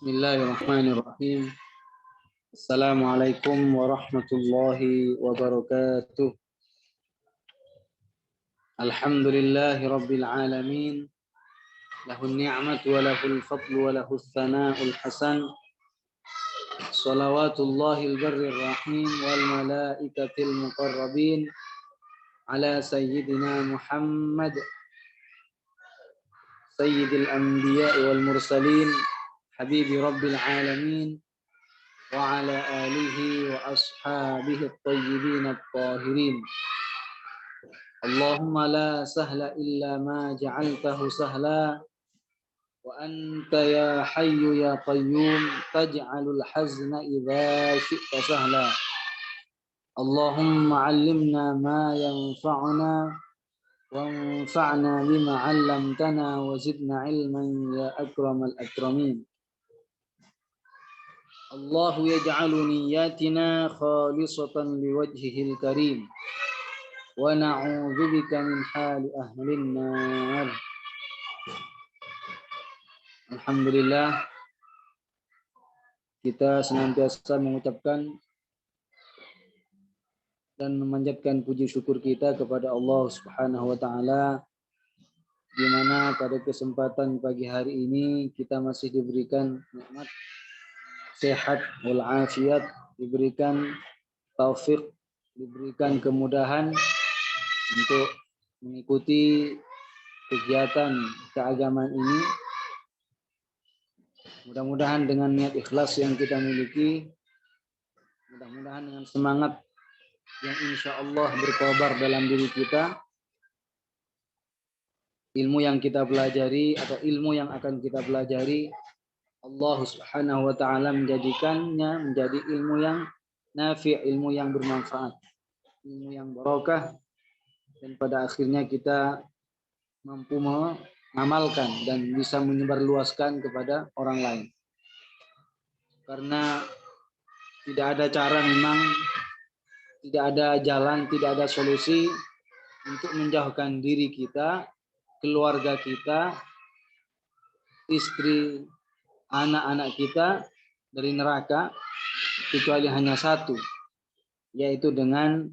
Bismillahirrahmanirrahim. Assalamualaikum warahmatullahi wabarakatuh. Alhamdulillahi rabbil alamin. Lahun ni'matu wa lahul fadlu wa lahus thana'ul hasan. Salawatullahil barrir rahim wal malaikatil muqarrabin ala sayyidina Muhammad sayyidil anbiya'i wal mursalin habibi rabbil alamin wa ala alihi wa ashabihi at-tayyibin at-tahirin. Allahumma la sahla illa ma ja'altahu sahla wa anta ya hayyu ya qayyum taj'alul hazna idza syi'ta sahla. Allahumma 'allimna ma yanfa'una wanfa'na bima 'allamtana wa zidna 'ilman ya akramal akramin. Allahu yaj'alu niyyatina khalisatan liwajhihil karim wa na'udzubika min hali ahlin nar. Alhamdulillah, kita senantiasa mengucapkan dan memanjatkan puji syukur kita kepada Allah Subhanahu wa taala, di mana pada kesempatan pagi hari ini kita masih diberikan nikmat sehat wal afiat, diberikan taufik, diberikan kemudahan untuk mengikuti kegiatan keagamaan ini. Mudah-mudahan dengan niat ikhlas yang kita miliki, mudah-mudahan dengan semangat yang insya Allah berkobar dalam diri kita, ilmu yang kita pelajari atau ilmu yang akan kita pelajari, Allah Subhanahu wa taala menjadikannya menjadi ilmu yang nafi', ilmu yang bermanfaat, ilmu yang barokah, dan pada akhirnya kita mampu mengamalkan dan bisa menyebarluaskan kepada orang lain. Karena tidak ada cara, memang tidak ada jalan, tidak ada solusi untuk menjauhkan diri kita, keluarga kita, istri, anak-anak kita dari neraka, kecuali hanya satu, yaitu dengan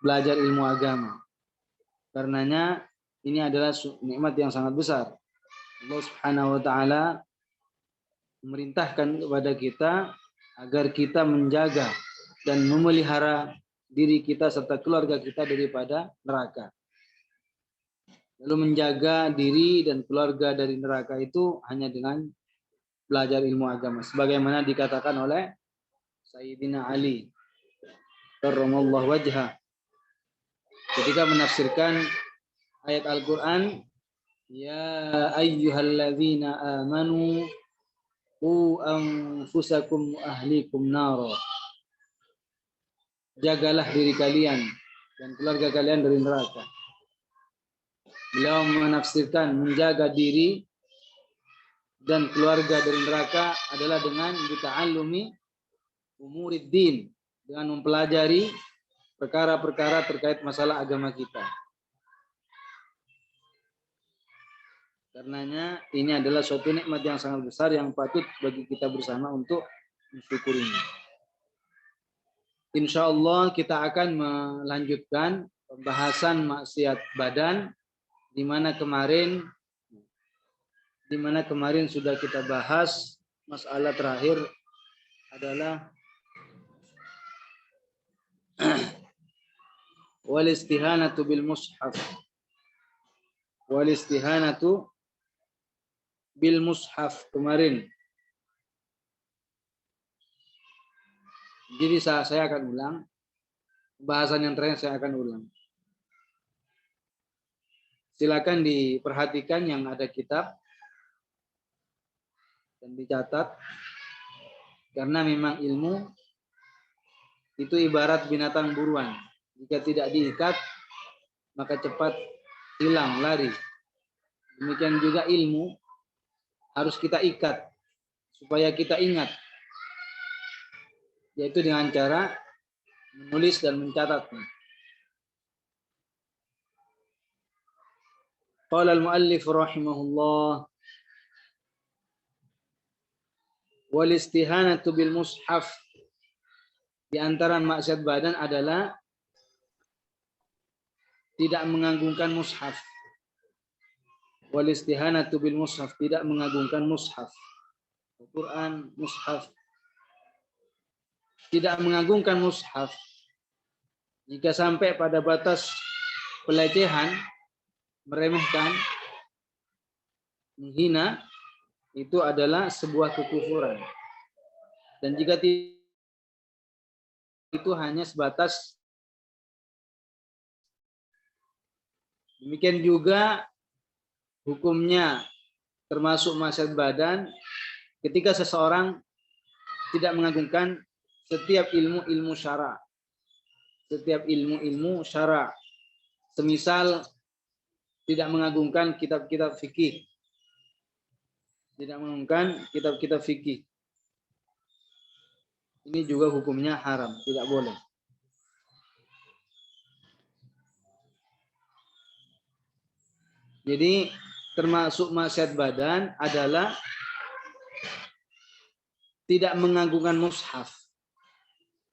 belajar ilmu agama. Karenanya ini adalah nikmat yang sangat besar. Allah Subhanahu wa taala memerintahkan kepada kita agar kita menjaga dan memelihara diri kita serta keluarga kita daripada neraka. Lalu menjaga diri dan keluarga dari neraka itu hanya dengan belajar ilmu agama, sebagaimana dikatakan oleh Sayyidina Ali karramallahu wajhah ketika menafsirkan ayat Al-Quran, ya ayyuhalladzina amanu qu anfusakum wa ahlikum nara. Jagalah diri kalian dan keluarga kalian dari neraka. Beliau menafsirkan menjaga diri dan keluarga dari neraka adalah dengan bita'allumi umuriddin, dengan mempelajari perkara-perkara terkait masalah agama kita. Karenanya ini adalah suatu nikmat yang sangat besar yang patut bagi kita bersama untuk mensyukurinya. Insya Allah kita akan melanjutkan pembahasan maksiat badan, di mana kemarin sudah kita bahas masalah terakhir adalah wal istihanatu bil mushaf. Wal istihanatu bil mushaf kemarin. Jadi saya akan ulang. Bahasan yang terakhir saya akan ulang. Silakan diperhatikan yang ada kitab dan dicatat. Karena memang ilmu itu ibarat binatang buruan. Jika tidak diikat, maka cepat hilang, lari. Demikian juga ilmu harus kita ikat supaya kita ingat, yaitu dengan cara menulis dan mencatatnya. Qala al-muallif rahimahullah Wal istihanatu bil mushaf. Di antara maksiat badan adalah tidak mengagungkan mushaf. Wal istihanatu bil mushaf, tidak mengagungkan mushaf. Al-Quran, mushaf. Tidak mengagungkan mushaf. Jika sampai pada batas pelecehan, meremehkan, menghina, itu adalah sebuah kekufuran. Dan jika itu hanya sebatas, demikian juga hukumnya termasuk maksiat badan ketika seseorang tidak mengagungkan setiap ilmu-ilmu syara. Setiap ilmu-ilmu syara. Semisal tidak mengagungkan kitab-kitab fikih. Tidak mengagungkan kitab-kitab fikih. Ini juga hukumnya haram, tidak boleh. Jadi termasuk maksiat badan adalah tidak mengagungkan mushaf.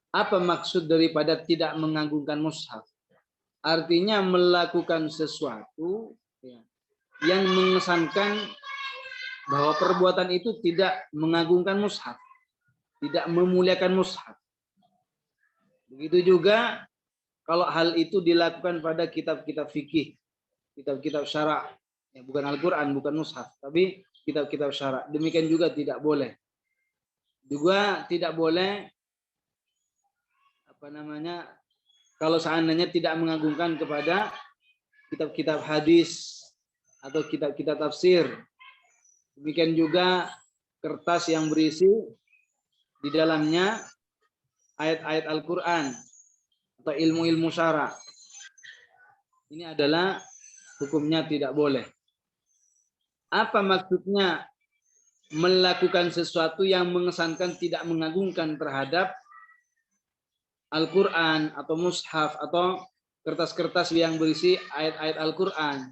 Apa maksud daripada tidak mengagungkan mushaf? Artinya melakukan sesuatu yang mengesankan bahwa perbuatan itu tidak mengagungkan mushaf, tidak memuliakan mushaf. Begitu juga kalau hal itu dilakukan pada kitab-kitab fikih, kitab-kitab syara, ya, bukan Al-Quran, bukan mushaf, tapi kitab-kitab syara. Demikian juga tidak boleh. Juga tidak boleh kalau seandainya tidak mengagungkan kepada kitab-kitab hadis atau kitab-kitab tafsir. Demikian juga kertas yang berisi di dalamnya ayat-ayat Al-Quran atau ilmu-ilmu syara. Ini adalah hukumnya tidak boleh. Apa maksudnya melakukan sesuatu yang mengesankan tidak mengagungkan terhadap Al-Quran atau mushaf atau kertas-kertas yang berisi ayat-ayat Al-Quran?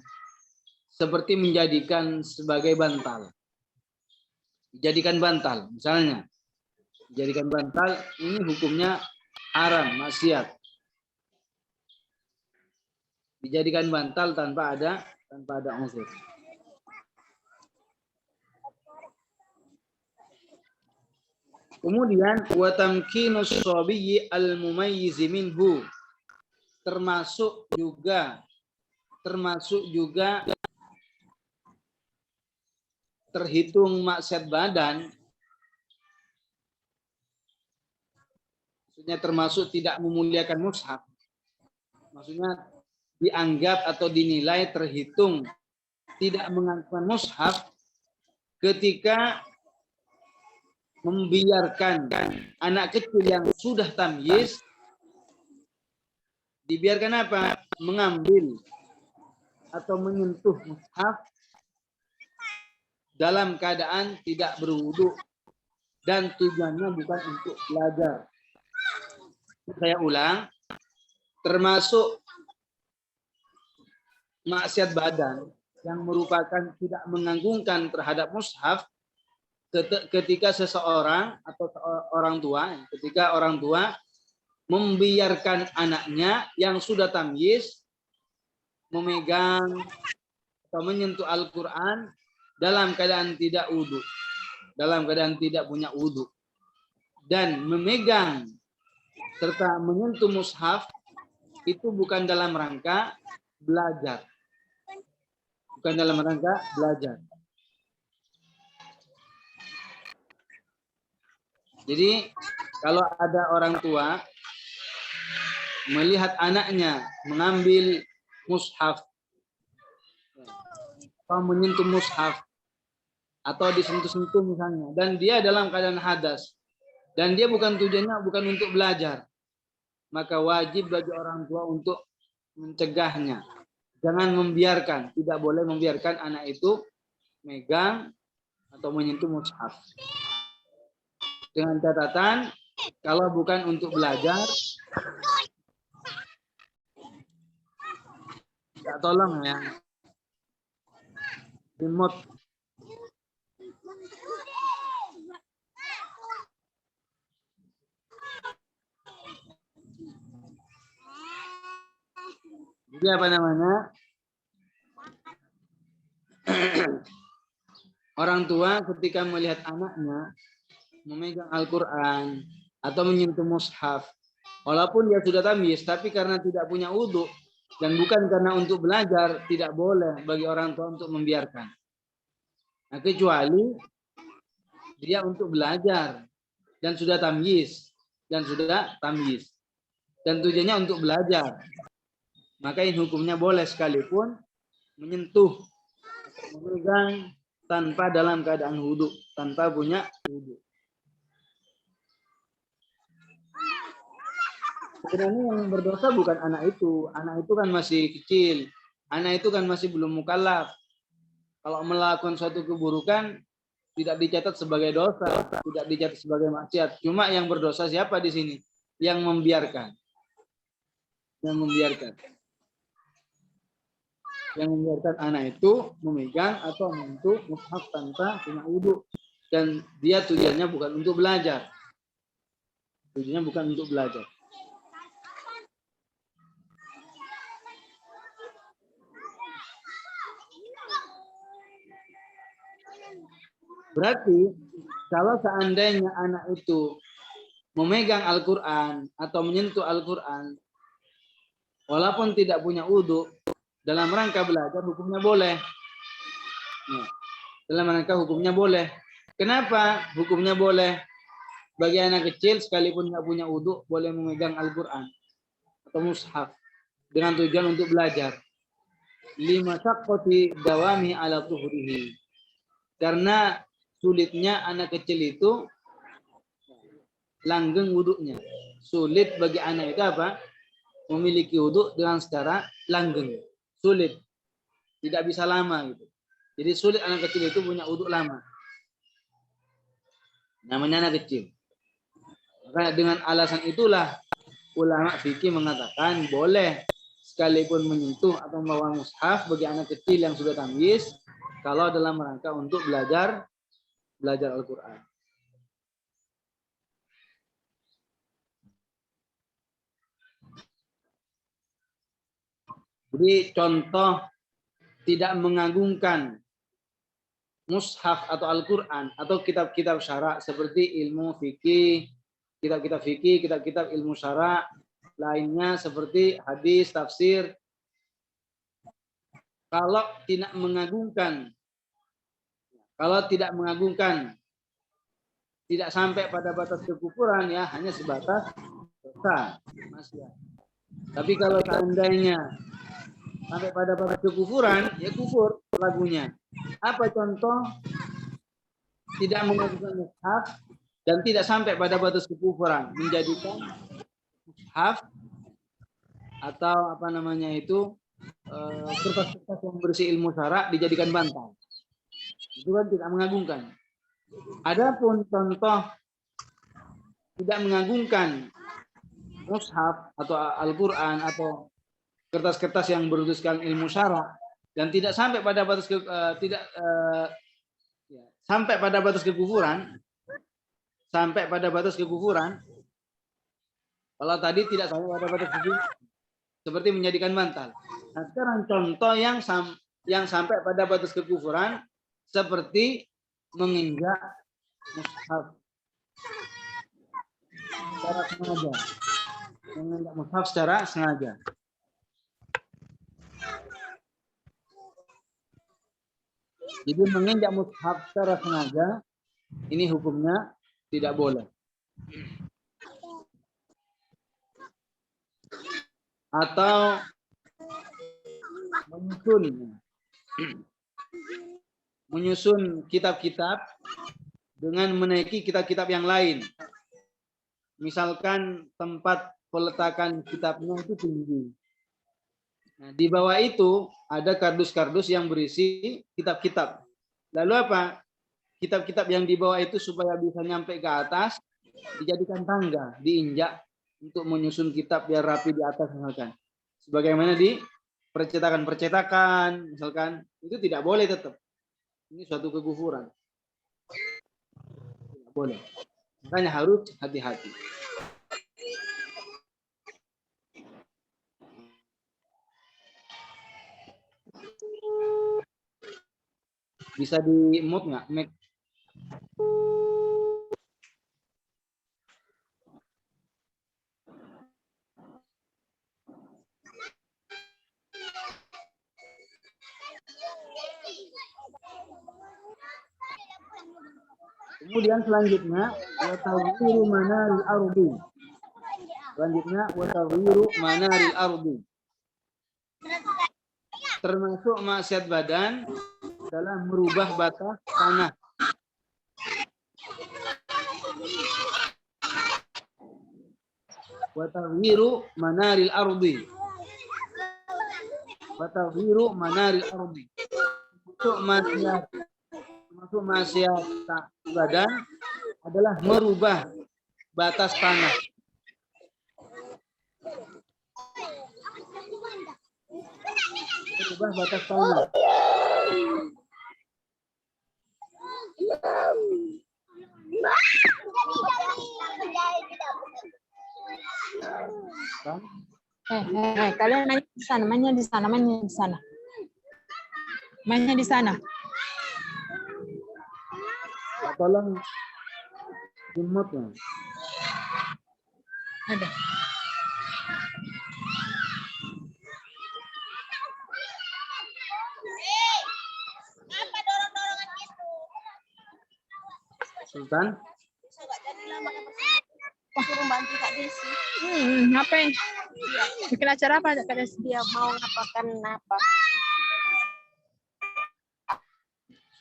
Seperti menjadikan sebagai bantal. Dijadikan bantal, misalnya. Dijadikan bantal, ini hukumnya haram, maksiat. Dijadikan bantal tanpa ada unsur. Kemudian wa tamkinus sabiyyi al-mumayyiz minhu, termasuk juga terhitung maksiat badan, maksudnya termasuk tidak memuliakan mushaf, maksudnya dianggap atau dinilai terhitung tidak mengagungkan mushaf ketika membiarkan anak kecil yang sudah tamyiz, dibiarkan apa? Mengambil atau menyentuh mushaf dalam keadaan tidak berwudu dan tujuannya bukan untuk belajar. Saya ulang, termasuk maksiat badan yang merupakan tidak mengagungkan terhadap mushaf ketika seseorang atau ketika orang tua membiarkan anaknya yang sudah tamyiz memegang atau menyentuh Al-Quran dalam keadaan tidak wudu, dalam keadaan tidak punya wudu, dan memegang serta menyentuh mushaf itu bukan dalam rangka belajar. Bukan dalam rangka belajar. Jadi kalau ada orang tua melihat anaknya mengambil mushaf atau menyentuh mushaf atau disentuh-sentuh misalnya, dan dia dalam keadaan hadas dan dia tujuannya bukan untuk belajar, maka wajib bagi orang tua untuk mencegahnya. Jangan membiarkan, tidak boleh membiarkan anak itu megang atau menyentuh mushaf. Dengan catatan, kalau bukan untuk belajar, ya tolong ya. Remote. Jadi apa namanya? Orang tua ketika melihat anaknya memegang Al-Quran atau menyentuh mushaf, walaupun dia sudah tamyiz, tapi karena tidak punya udhu dan bukan karena untuk belajar, tidak boleh bagi orang tua untuk membiarkan. Nah, kecuali dia untuk belajar dan sudah tamyiz dan tujuannya untuk belajar, maka ini hukumnya boleh sekalipun menyentuh, memegang tanpa dalam keadaan wudu, tanpa punya wudu. Sebenarnya yang berdosa bukan anak itu kan masih kecil, anak itu kan masih belum mukallaf. Kalau melakukan suatu keburukan tidak dicatat sebagai dosa, tidak dicatat sebagai maksiat. Cuma yang berdosa siapa di sini? Yang membiarkan. Yang membiarkan anak itu memegang atau menyentuh mushaf tanpa punya wudu, dan dia tujuannya bukan untuk belajar. Berarti kalau seandainya anak itu memegang Al-Quran atau menyentuh Al-Quran walaupun tidak punya wudu, dalam rangka belajar hukumnya boleh. Dalam rangka hukumnya boleh. Kenapa hukumnya boleh? Bagi anak kecil sekalipun nggak punya wudu boleh memegang Al-Quran atau mushaf dengan tujuan untuk belajar. Lima syaqqati dawami ala tuhrihi. Karena sulitnya anak kecil itu langgeng wudunya. Sulit bagi anak itu apa? Memiliki wudu dengan secara langgeng. Sulit. Tidak bisa lama gitu. Jadi sulit anak kecil itu punya wudu lama. Namanya anak kecil. Maka dengan alasan itulah ulama fikih mengatakan boleh sekalipun menyentuh atau membawa mushaf bagi anak kecil yang sudah tamyiz kalau dalam rangka untuk belajar Al-Quran. Jadi contoh tidak mengagungkan mushaf atau Al-Quran atau kitab-kitab syara seperti ilmu fikih, kitab-kitab ilmu syara lainnya seperti hadis, tafsir. Kalau tidak mengagungkan, tidak sampai pada batas kekufuran, ya hanya sebatas dosa. Tapi kalau seandainya sampai pada batas kekufuran, ya kufur lagunya. Apa contoh tidak mengagungkan mushaf dan tidak sampai pada batas kekufuran, menjadikan mushaf atau apa namanya itu kertas-kertas yang berisi ilmu syara dijadikan bantal. Itu kan tidak mengagungkan. Adapun contoh tidak mengagungkan mushaf atau Al-Quran atau kertas-kertas yang bertuliskan ilmu syara dan tidak sampai pada batas sampai pada batas kekufuran. Kalau tadi tidak sampai pada batas kekufuran, seperti menjadikan bantal. Nah, sekarang contoh yang sampai pada batas kekufuran seperti menginjak mushaf secara sengaja. Menginjak mushaf secara sengaja. Jadi menginjak mushaf secara sengaja ini hukumnya tidak boleh. Atau menyusun kitab-kitab dengan menaiki kitab-kitab yang lain. Misalkan tempat peletakan kitabnya itu tinggi. Nah, di bawah itu ada kardus-kardus yang berisi kitab-kitab. Lalu apa? Kitab-kitab yang di bawah itu supaya bisa nyampe ke atas dijadikan tangga, diinjak untuk menyusun kitab biar rapi di atas misalkan. Sebagaimana di percetakan misalkan, itu tidak boleh tetap. Ini suatu kekufuran. Tidak boleh. Makanya harus hati-hati. Bisa di mute nggak? Mic. Kemudian selanjutnya watawwiru manaril ardi. Selanjutnya watawwiru manaril ardi. Termasuk maksiat badan adalah merubah batas tanah. Watawwiru manaril ardi. Watawwiru manaril ardi. Masuk maksiat badan adalah merubah batas tanah. Merubah batas tanah. Kalian mainnya di sana, mainnya di sana, mainnya di sana. Mainnya di sana. Tolong remote-nya. Ada. Apa dorong-dorongan gitu? Sultan. Suruh bantu Kak Desi. Ngapain? Bikin acara apa Kak Desi? Dia mau ngapakan apa?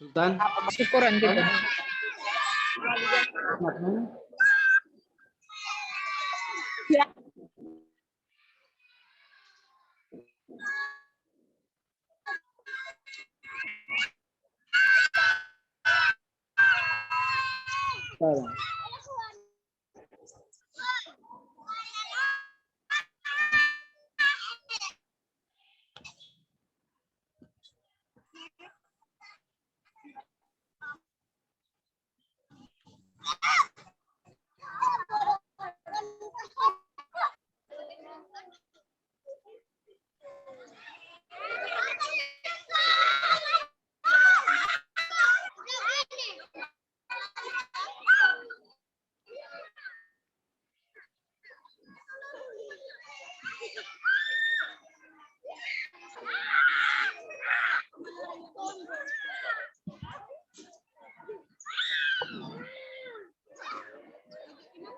Sultan. Syukuran gitu. Ya.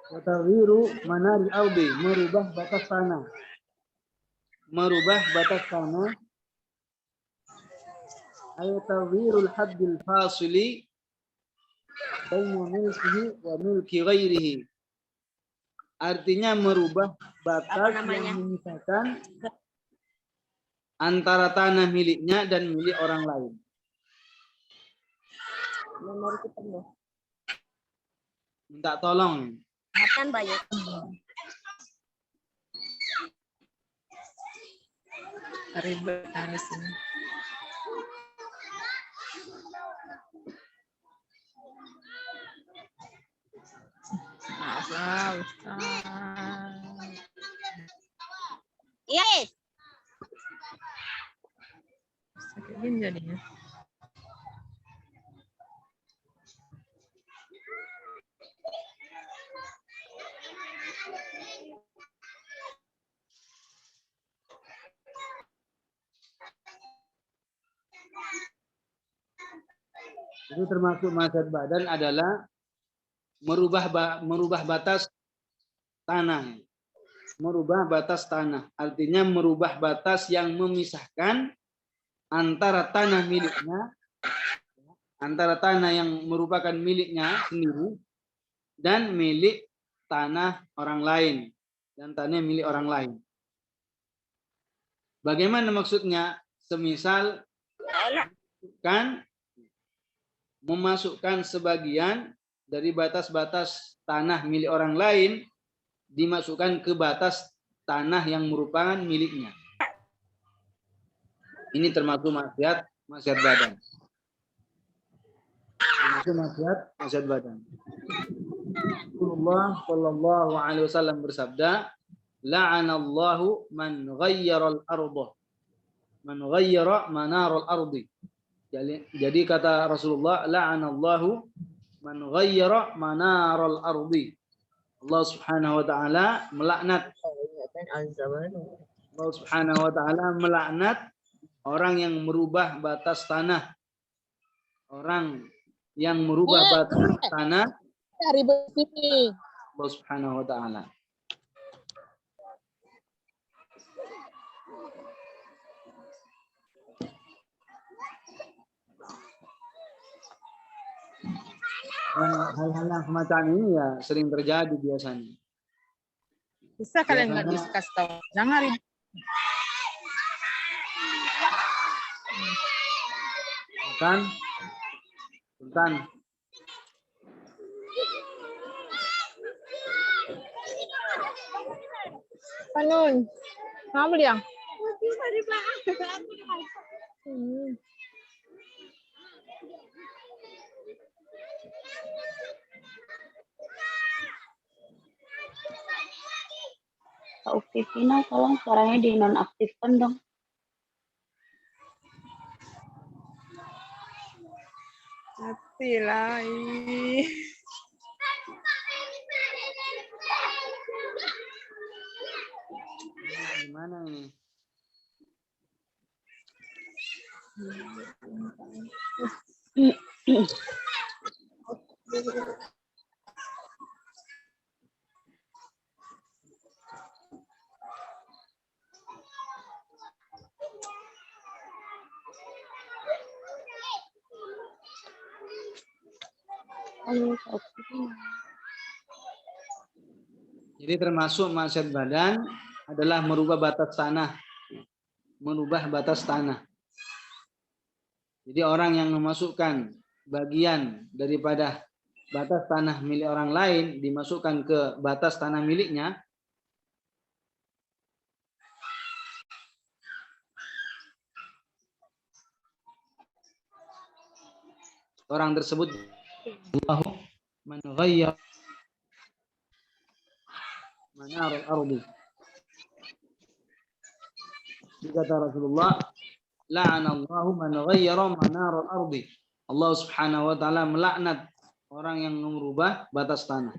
Watawwiru manaril ardi, merubah batas tanah. Merubah batas tanah. Ayatawwirul haddil fasili baina milkihi wa milki ghairihi. Artinya merubah batas yang memisahkan antara tanah miliknya dan milik orang lain. Memori kita loh. Minta tolong. Makan banyak. Ribet harus ini. Maaf, Ustaz. Yes. Sakit gini jadinya. Itu termasuk maksiat badan adalah merubah batas tanah. Merubah batas tanah. Artinya merubah batas yang memisahkan antara tanah miliknya, antara tanah yang merupakan miliknya sendiri dan milik tanah orang lain. Dan tanah milik orang lain. Bagaimana maksudnya? Semisal kan memasukkan sebagian dari batas-batas tanah milik orang lain dimasukkan ke batas tanah yang merupakan miliknya. Ini termasuk maksiat badan. Termasuk maksiat badan. Rasulullah Shallallahu Alaihi Wasallam bersabda, "La'anallahu man ghayyara al-ardh, man ghayyara manar al-ardi." Jadi kata Rasulullah, la'anallahu man ghayyara manaral ardi. Allah Subhanahu wa taala melaknat. Allah Subhanahu wa taala melaknat orang yang merubah batas tanah. Orang yang merubah batas tanah Ribet ini. Allah Subhanahu wa taala. Dan hal-hal yang semacam ini ya sering terjadi biasanya. Bisa kalian nggak bisa kasih tahu? Jangan ribet. Sultan. Panun. Kamu liang? Kak Uktivina, tolong suaranya dinonaktifkan dong. Mati lah. Gimana ini? Jadi termasuk maksiat badan adalah merubah batas tanah. Merubah batas tanah. Jadi orang yang memasukkan bagian daripada batas tanah milik orang lain dimasukkan ke batas tanah miliknya, orang tersebut Allahu man ghayyara manarul ardi. Kata Rasulullah, la'anallahu man ghayyara manarul ardi. Allah Subhanahu wa taala melaknat orang yang merubah batas tanah.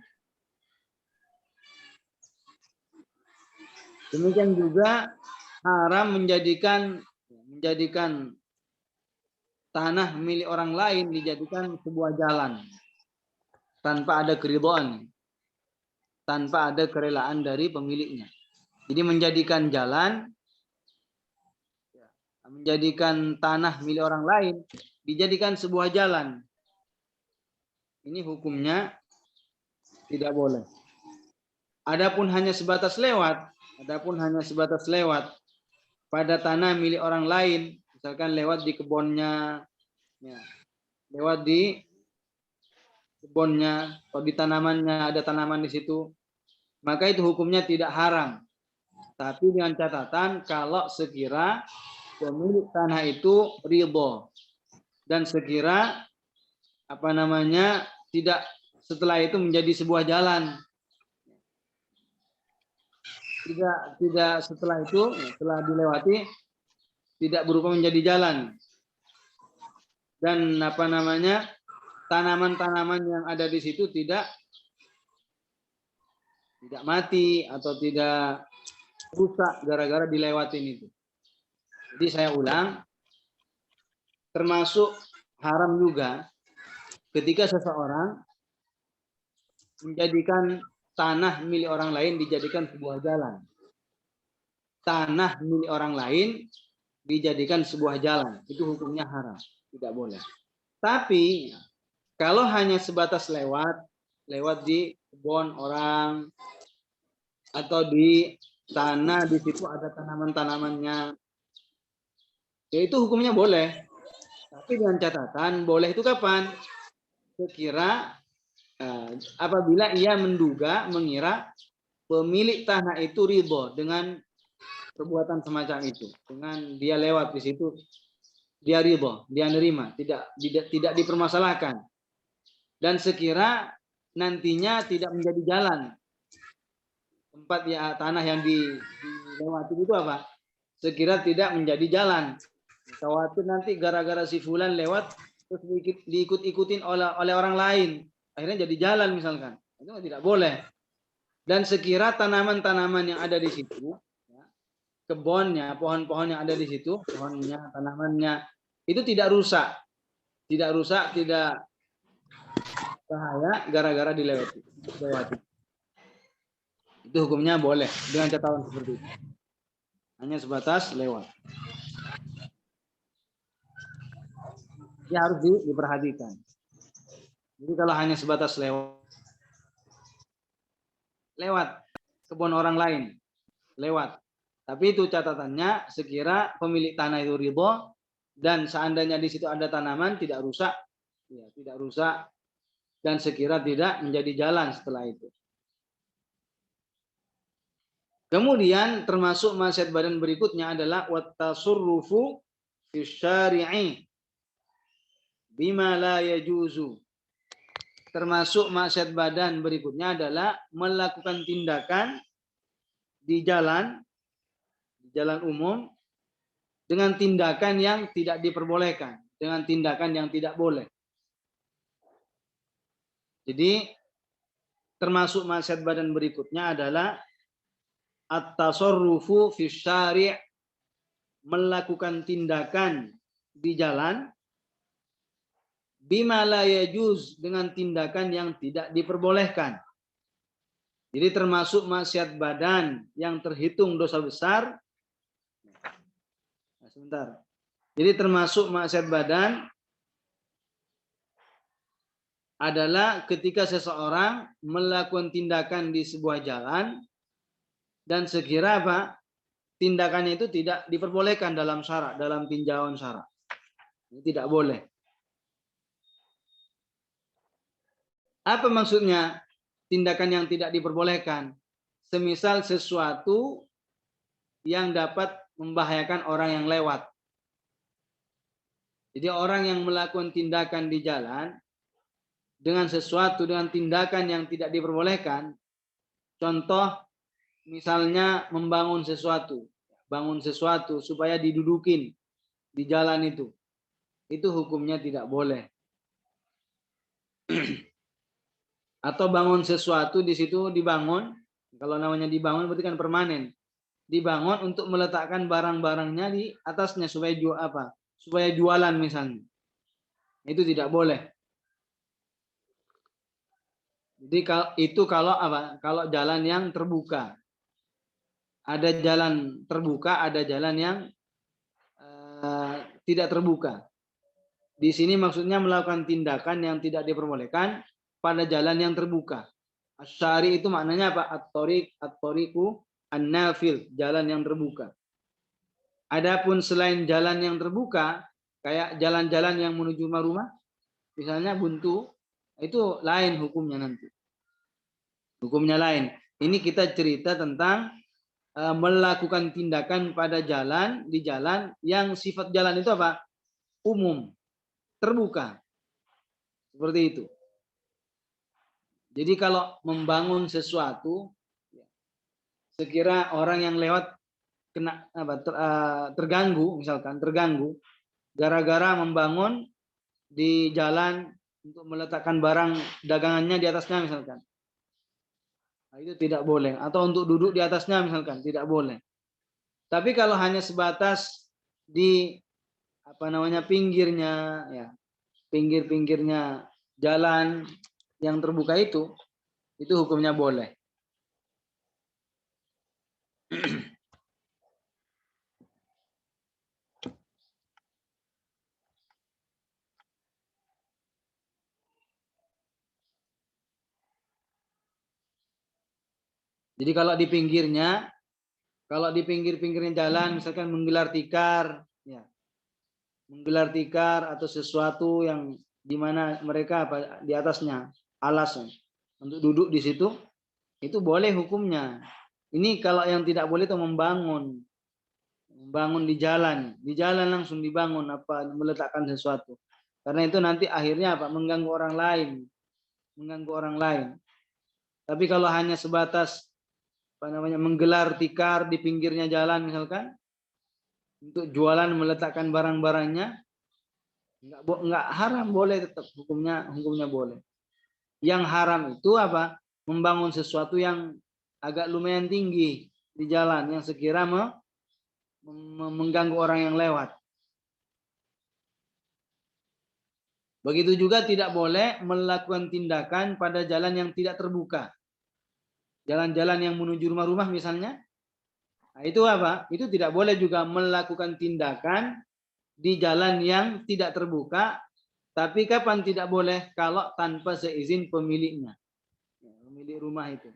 Demikian juga haram menjadikan tanah milik orang lain dijadikan sebuah jalan tanpa ada keridhaan, tanpa ada kerelaan dari pemiliknya. Jadi menjadikan jalan, menjadikan tanah milik orang lain dijadikan sebuah jalan. Ini hukumnya tidak boleh. Adapun hanya sebatas lewat pada tanah milik orang lain, misalkan lewat di kebunnya, ya, lewat di kebunnya, atau di tanamannya ada tanaman di situ, maka itu hukumnya tidak haram. Tapi dengan catatan kalau sekira pemilik tanah itu ridho dan sekira tidak setelah itu menjadi sebuah jalan. Tidak setelah itu, setelah dilewati tidak berubah menjadi jalan. Dan tanaman-tanaman yang ada di situ tidak mati atau tidak rusak gara-gara dilewatin itu. Jadi saya ulang, termasuk haram juga ketika seseorang menjadikan tanah milik orang lain dijadikan sebuah jalan. Tanah milik orang lain dijadikan sebuah jalan. Itu hukumnya haram. Tidak boleh. Tapi kalau hanya sebatas lewat di kebun orang atau di tanah di situ ada tanaman-tanamannya, ya itu hukumnya boleh. Tapi dengan catatan boleh itu kapan? Sekira apabila ia mengira pemilik tanah itu ridho dengan perbuatan semacam itu, dengan dia lewat di situ, dia ridho, dia nerima, tidak dipermasalahkan, dan sekira nantinya tidak menjadi jalan tempat tanah yang dilewati itu apa? Sekira tidak menjadi jalan, Khawatir nanti gara-gara si fulan lewat terus diikut-ikutin oleh orang lain, akhirnya jadi jalan misalkan. Itu tidak boleh. Dan sekira tanaman-tanaman yang ada di situ, ya, kebunnya, pohon-pohon yang ada di situ, pohonnya, tanamannya, itu tidak rusak, tidak bahaya gara-gara dilewati. Itu hukumnya boleh dengan catatan seperti itu. Hanya sebatas lewat. Ya harus diperhatikan. Jadi kalau hanya sebatas lewat kebun orang lain, lewat. Tapi itu catatannya sekira pemilik tanah itu ridho dan seandainya di situ ada tanaman tidak rusak, ya tidak rusak dan sekira tidak menjadi jalan setelah itu. Kemudian termasuk maksiat badan berikutnya adalah wattasurrufu fi syari'i bima la yajuzu. Termasuk maksiat badan berikutnya adalah melakukan tindakan di jalan umum dengan tindakan yang tidak diperbolehkan, dengan tindakan yang tidak boleh. Jadi termasuk maksiat badan berikutnya adalah at-tasarrufu fi syari', melakukan tindakan di jalan bima la yajuz, dengan tindakan yang tidak diperbolehkan. Jadi termasuk maksiat badan yang terhitung dosa besar. Sebentar. Jadi termasuk maksiat badan adalah ketika seseorang melakukan tindakan di sebuah jalan dan sekira apa? Tindakannya itu tidak diperbolehkan dalam syarak, dalam tinjauan syarak. Ini tidak boleh. Apa maksudnya tindakan yang tidak diperbolehkan? Semisal sesuatu yang dapat membahayakan orang yang lewat. Jadi orang yang melakukan tindakan di jalan dengan sesuatu, dengan tindakan yang tidak diperbolehkan, contoh misalnya membangun sesuatu, bangun sesuatu supaya didudukin di jalan itu hukumnya tidak boleh. Atau bangun sesuatu di situ dibangun, kalau namanya dibangun berarti kan permanen, dibangun untuk meletakkan barang-barangnya di atasnya supaya supaya jualan misalnya, itu tidak boleh. Jadi itu kalau apa? Kalau jalan yang terbuka. Ada jalan terbuka, ada jalan yang tidak terbuka. Di sini maksudnya melakukan tindakan yang tidak diperbolehkan pada jalan yang terbuka. Asyari itu maknanya apa? At-tariqu an-nafil, jalan yang terbuka. Adapun selain jalan yang terbuka, kayak jalan-jalan yang menuju rumah, misalnya buntu, itu lain hukumnya nanti. Hukumnya lain. Ini kita cerita tentang melakukan tindakan pada jalan, di jalan yang sifat jalan itu apa? Umum, terbuka. Seperti itu. Jadi kalau membangun sesuatu, sekira orang yang lewat terganggu, misalkan terganggu, gara-gara membangun di jalan untuk meletakkan barang dagangannya di atasnya misalkan. Nah, itu tidak boleh. Atau untuk duduk di atasnya misalkan, tidak boleh. Tapi kalau hanya sebatas di pinggirnya, ya pinggir-pinggirnya jalan yang terbuka itu hukumnya boleh. Jadi kalau di pinggir-pinggirnya jalan, misalkan menggelar tikar, ya, menggelar tikar atau sesuatu yang di mana mereka di atasnya alas untuk duduk di situ, itu boleh hukumnya. Ini kalau yang tidak boleh itu membangun di jalan langsung dibangun meletakkan sesuatu. Karena itu nanti akhirnya mengganggu orang lain. Tapi kalau hanya sebatas menggelar tikar di pinggirnya jalan misalkan, untuk jualan meletakkan barang-barangnya, enggak haram, boleh tetap hukumnya boleh. Yang haram itu apa? Membangun sesuatu yang agak lumayan tinggi di jalan yang sekira mengganggu orang yang lewat. Begitu juga tidak boleh melakukan tindakan pada jalan yang tidak terbuka. Jalan-jalan yang menuju rumah-rumah misalnya. Nah, itu apa? Itu tidak boleh juga melakukan tindakan di jalan yang tidak terbuka. Tapi kapan tidak boleh? Kalau tanpa seizin pemiliknya. Pemilik rumah itu.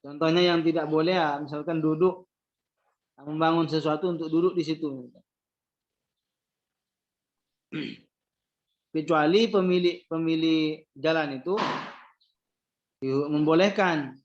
Contohnya yang tidak boleh ya, misalkan duduk, membangun sesuatu untuk duduk di situ. Kecuali pemilik jalan itu membolehkan.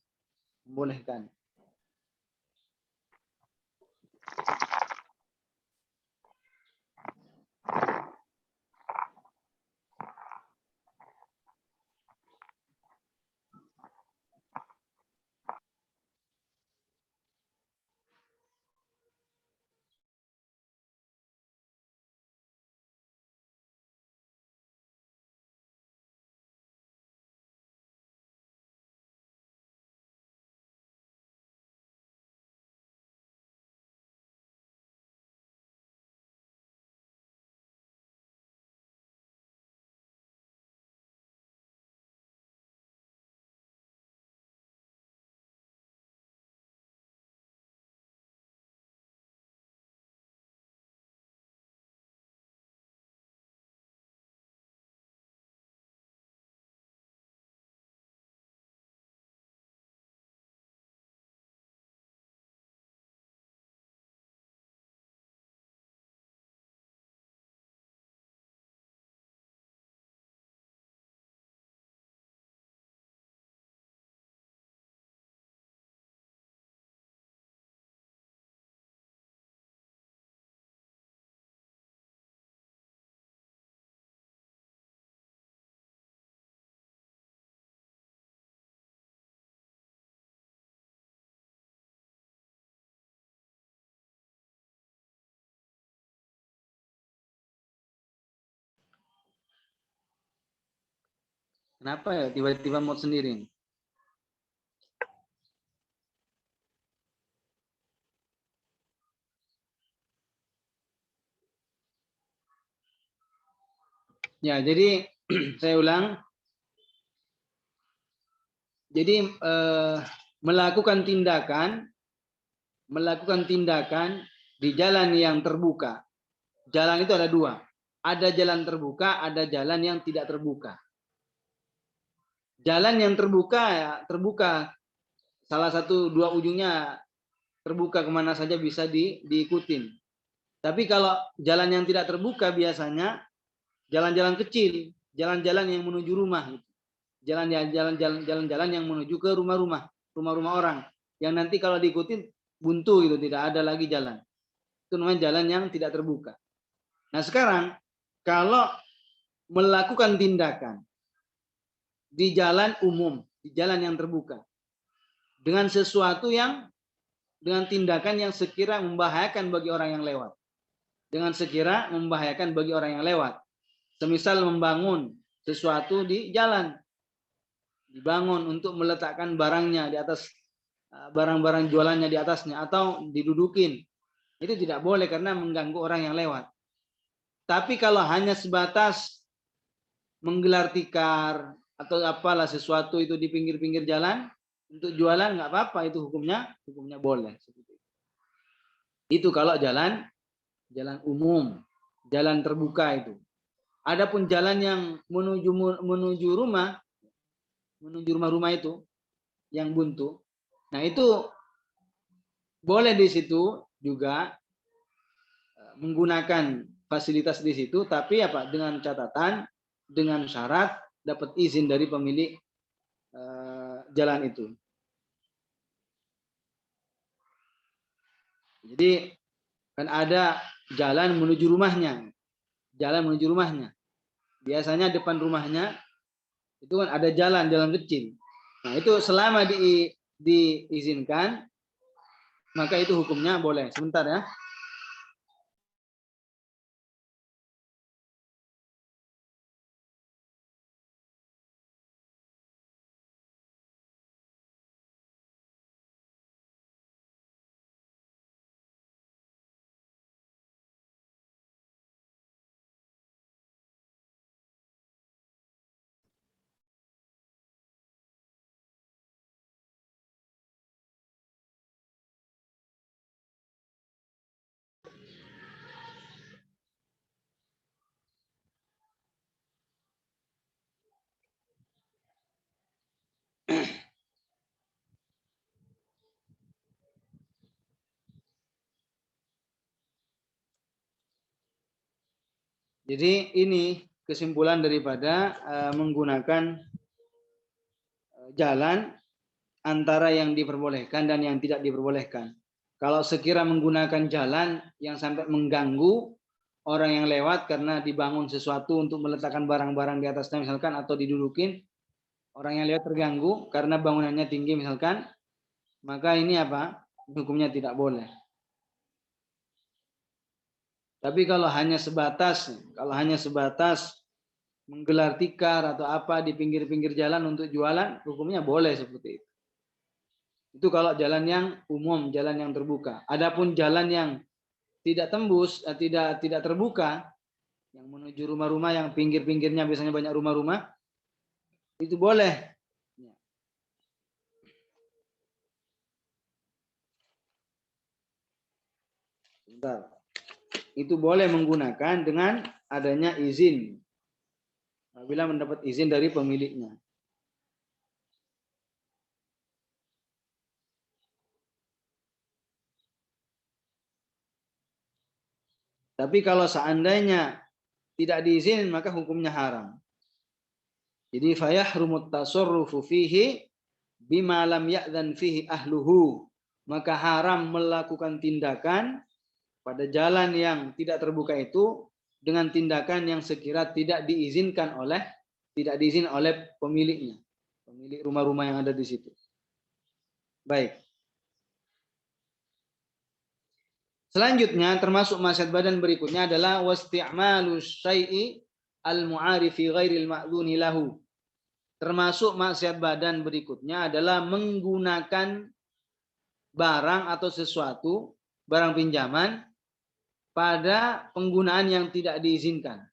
Kenapa ya tiba-tiba mod sendiri? Ya, jadi saya ulang. Jadi melakukan tindakan di jalan yang terbuka. Jalan itu ada dua. Ada jalan terbuka, ada jalan yang tidak terbuka. Jalan yang terbuka ya terbuka. Salah satu dua ujungnya terbuka kemana saja bisa diikutin. Tapi kalau jalan yang tidak terbuka biasanya jalan-jalan kecil, jalan-jalan yang menuju rumah, jalan-jalan yang menuju ke rumah-rumah orang. Yang nanti kalau diikutin buntu gitu, tidak ada lagi jalan. Itu namanya jalan yang tidak terbuka. Nah sekarang kalau melakukan tindakan di jalan umum, di jalan yang terbuka, dengan sesuatu yang dengan tindakan yang sekira membahayakan bagi orang yang lewat. Dengan sekira membahayakan bagi orang yang lewat. Semisal membangun sesuatu di jalan. Dibangun untuk meletakkan barangnya di atas, barang-barang jualannya di atasnya, atau didudukin. Itu tidak boleh karena mengganggu orang yang lewat. Tapi kalau hanya sebatas menggelar tikar atau apalah sesuatu itu di pinggir-pinggir jalan untuk jualan, nggak apa-apa, itu hukumnya boleh. Itu kalau jalan umum, jalan terbuka itu. Adapun jalan yang menuju rumah itu yang buntu, nah itu boleh di situ juga menggunakan fasilitas di situ, tapi apa, dengan catatan, dengan syarat dapat izin dari pemilik jalan itu. Jadi kan ada jalan menuju rumahnya. Biasanya depan rumahnya itu kan ada jalan kecil. Nah itu selama diizinkan, maka itu hukumnya boleh. Sebentar ya. Jadi ini kesimpulan daripada menggunakan jalan antara yang diperbolehkan dan yang tidak diperbolehkan. Kalau sekira menggunakan jalan yang sampai mengganggu orang yang lewat karena dibangun sesuatu untuk meletakkan barang-barang di atasnya misalkan, atau didudukin, orang yang lewat terganggu karena bangunannya tinggi misalkan, maka ini apa? Hukumnya tidak boleh. Tapi kalau hanya sebatas menggelar tikar atau apa di pinggir-pinggir jalan untuk jualan, hukumnya boleh seperti itu. Itu kalau jalan yang umum, jalan yang terbuka. Adapun jalan yang tidak tembus, tidak terbuka, yang menuju rumah-rumah yang pinggir-pinggirnya biasanya banyak rumah-rumah, itu boleh. Bentar. Itu boleh menggunakan dengan adanya izin. Apabila mendapat izin dari pemiliknya. Tapi kalau seandainya tidak diizinin, maka hukumnya haram. Jadi fayahrumut tasarrufu fihi bima lam ya'dzan fihi ahluhu. Maka haram melakukan tindakan pada jalan yang tidak terbuka itu dengan tindakan yang sekira tidak diizin oleh pemiliknya, pemilik rumah-rumah yang ada di situ. Baik. Selanjutnya termasuk maksiat badan berikutnya adalah wasti'malu syai'i al-mu'arifi ghairil ma'dzuni lahu. Termasuk maksiat badan berikutnya adalah menggunakan barang atau sesuatu, barang pinjaman pada penggunaan yang tidak diizinkan.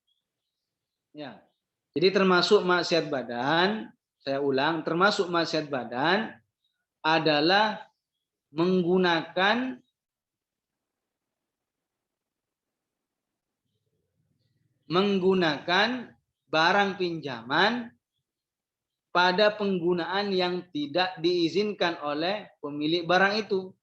Ya. Jadi termasuk maksiat badan, saya ulang, termasuk maksiat badan adalah menggunakan barang pinjaman pada penggunaan yang tidak diizinkan oleh pemilik barang itu.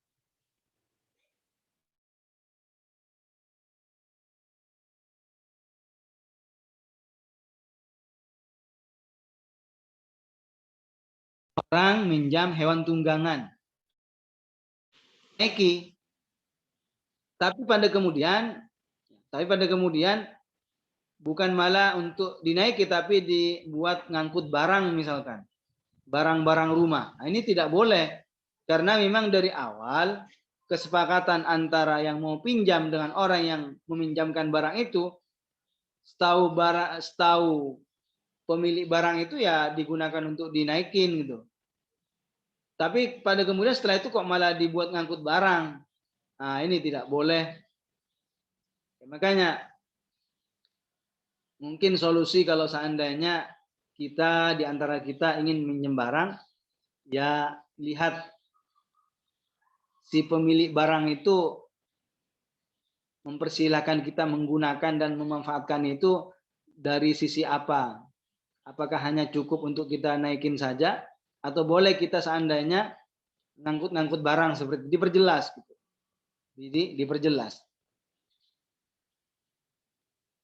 Orang minjam hewan tunggangan, naiki, tapi pada kemudian bukan malah untuk dinaiki, tapi dibuat ngangkut barang misalkan, barang-barang rumah. Nah, ini tidak boleh, karena memang dari awal kesepakatan antara yang mau pinjam dengan orang yang meminjamkan barang itu, setahu pemilik barang itu ya digunakan untuk dinaikin gitu. Tapi pada kemudian setelah itu kok malah dibuat ngangkut barang. Nah, ini tidak boleh. Makanya mungkin solusi kalau seandainya kita di antara kita ingin minjem barang, ya lihat si pemilik barang itu mempersilahkan kita menggunakan dan memanfaatkan itu dari sisi apa. Apakah hanya cukup untuk kita naikin saja, atau boleh kita seandainya ngangkut-ngangkut barang, seperti diperjelas gitu. Diperjelas.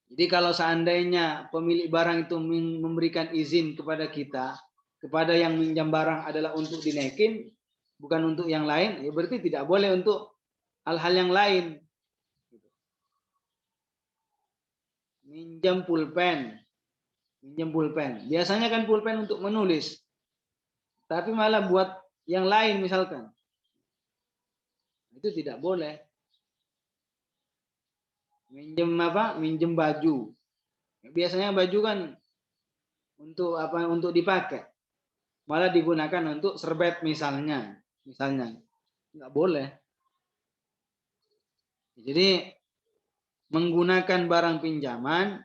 Jadi kalau seandainya pemilik barang itu memberikan izin kepada kita, kepada yang minjam barang adalah untuk dinaikin, bukan untuk yang lain, ya berarti tidak boleh untuk hal-hal yang lain. Minjam pulpen. Biasanya kan pulpen untuk menulis, tapi malah buat yang lain misalkan. Itu tidak boleh. Minjem apa? Minjem baju. Biasanya baju kan untuk apa? Untuk dipakai. Malah digunakan untuk serbet misalnya. Nggak boleh. Jadi menggunakan barang pinjaman